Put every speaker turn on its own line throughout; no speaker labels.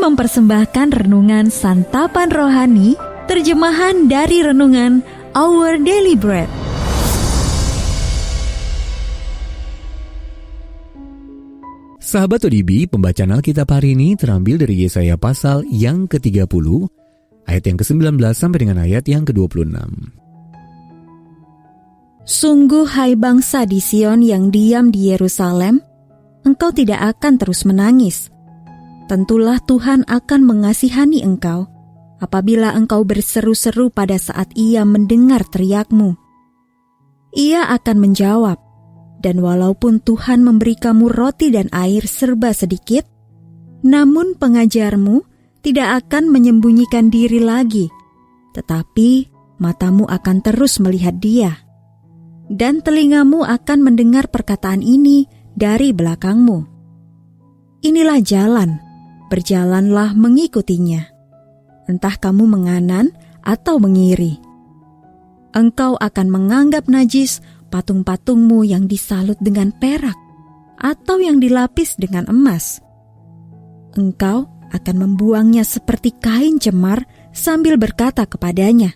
mempersembahkan renungan Santapan Rohani, terjemahan dari renungan Our Daily Bread.
Sahabat ODB, pembacaan Alkitab hari ini terambil dari Yesaya pasal yang ke-30, ayat yang ke-19 sampai dengan ayat yang ke-26.
Sungguh hai bangsa di Sion yang diam di Yerusalem, engkau tidak akan terus menangis. Tentulah Tuhan akan mengasihani engkau apabila engkau berseru-seru pada saat Ia mendengar teriakmu. Ia akan menjawab, dan walaupun Tuhan memberi kamu roti dan air serba sedikit, namun pengajarmu tidak akan menyembunyikan diri lagi, tetapi matamu akan terus melihat Dia, dan telingamu akan mendengar perkataan ini dari belakangmu. Inilah jalan, berjalanlah mengikutinya. Entah kamu menganan atau mengiri. Engkau akan menganggap najis patung-patungmu yang disalut dengan perak atau yang dilapis dengan emas. Engkau akan membuangnya seperti kain cemar sambil berkata kepadanya,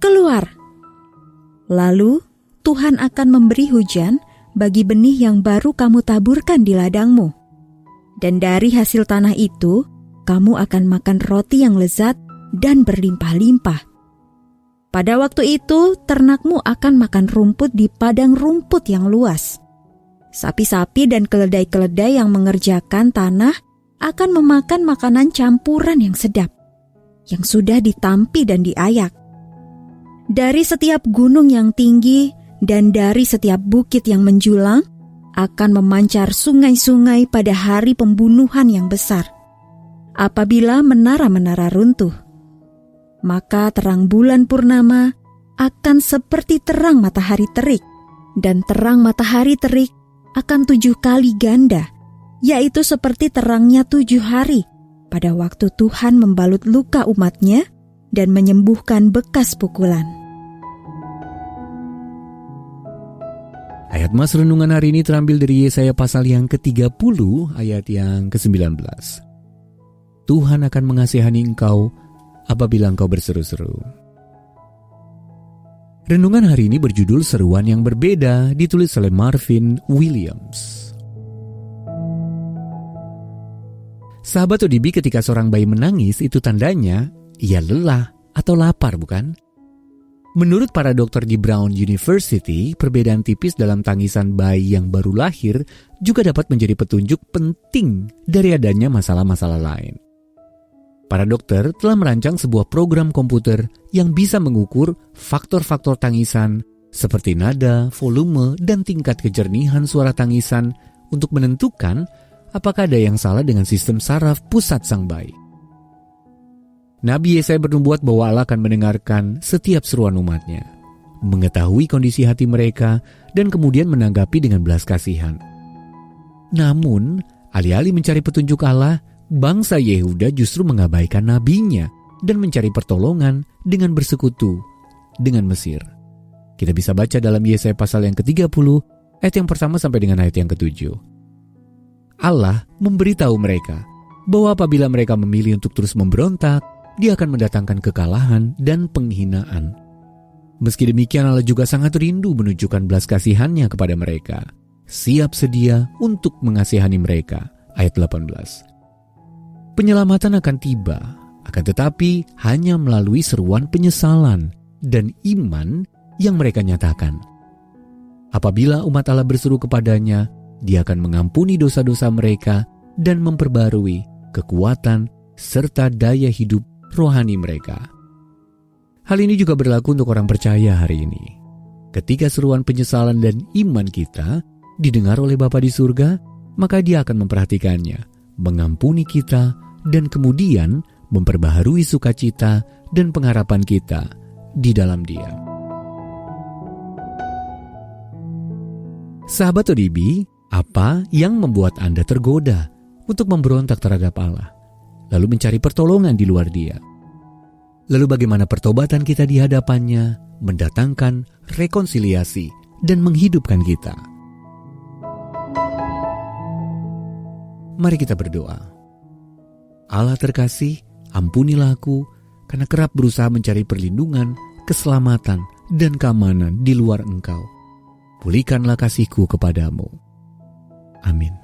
"Keluar!" Lalu Tuhan akan memberi hujan bagi benih yang baru kamu taburkan di ladangmu. Dan dari hasil tanah itu, kamu akan makan roti yang lezat dan berlimpah-limpah. Pada waktu itu, ternakmu akan makan rumput di padang rumput yang luas. Sapi-sapi dan keledai-keledai yang mengerjakan tanah akan memakan makanan campuran yang sedap, yang sudah ditampi dan diayak. Dari setiap gunung yang tinggi dan dari setiap bukit yang menjulang, akan memancar sungai-sungai pada hari pembunuhan yang besar. Apabila menara-menara runtuh, maka terang bulan purnama akan seperti terang matahari terik, dan terang matahari terik akan 7 kali ganda, yaitu seperti terangnya 7 hari pada waktu Tuhan membalut luka umatnya dan menyembuhkan bekas pukulan.
Ayat mas renungan hari ini terambil dari Yesaya pasal yang ke-30 ayat yang ke-19. Tuhan akan mengasihani engkau apabila engkau berseru-seru. Renungan hari ini berjudul Seruan yang Berbeda, ditulis oleh Marvin Williams. Sahabat ODB, ketika seorang bayi menangis, itu tandanya ia lelah atau lapar, bukan? Menurut para dokter di Brown University, perbedaan tipis dalam tangisan bayi yang baru lahir juga dapat menjadi petunjuk penting dari adanya masalah-masalah lain. Para dokter telah merancang sebuah program komputer yang bisa mengukur faktor-faktor tangisan seperti nada, volume, dan tingkat kejernihan suara tangisan untuk menentukan apakah ada yang salah dengan sistem saraf pusat sang bayi. Nabi Yesaya bernubuat bahwa Allah akan mendengarkan setiap seruan umatnya, mengetahui kondisi hati mereka, dan kemudian menanggapi dengan belas kasihan. Namun, alih-alih mencari petunjuk Allah, bangsa Yehuda justru mengabaikan nabinya dan mencari pertolongan dengan bersekutu dengan Mesir. Kita bisa baca dalam Yesaya pasal yang ke-30, ayat yang pertama sampai dengan ayat yang ke-7. Allah memberitahu mereka bahwa apabila mereka memilih untuk terus memberontak, Dia akan mendatangkan kekalahan dan penghinaan. Meski demikian, Allah juga sangat rindu menunjukkan belas kasihannya kepada mereka, siap sedia untuk mengasihani mereka. Ayat 18. Penyelamatan akan tiba, akan tetapi hanya melalui seruan penyesalan dan iman yang mereka nyatakan. Apabila umat Allah berseru kepadanya, Dia akan mengampuni dosa-dosa mereka dan memperbarui kekuatan serta daya hidup rohani mereka. Hal ini juga berlaku untuk orang percaya hari ini. Ketika seruan penyesalan dan iman kita didengar oleh Bapa di surga, maka Dia akan memperhatikannya, mengampuni kita, dan kemudian memperbaharui sukacita dan pengharapan kita di dalam Dia. Sahabat ODB, apa yang membuat Anda tergoda untuk memberontak terhadap Allah, lalu mencari pertolongan di luar Dia? Lalu bagaimana pertobatan kita di hadapannya mendatangkan rekonsiliasi dan menghidupkan kita? Mari kita berdoa. Allah terkasih, ampunilah aku, karena kerap berusaha mencari perlindungan, keselamatan, dan keamanan di luar Engkau. Pulihkanlah kasih-Ku kepadamu. Amin.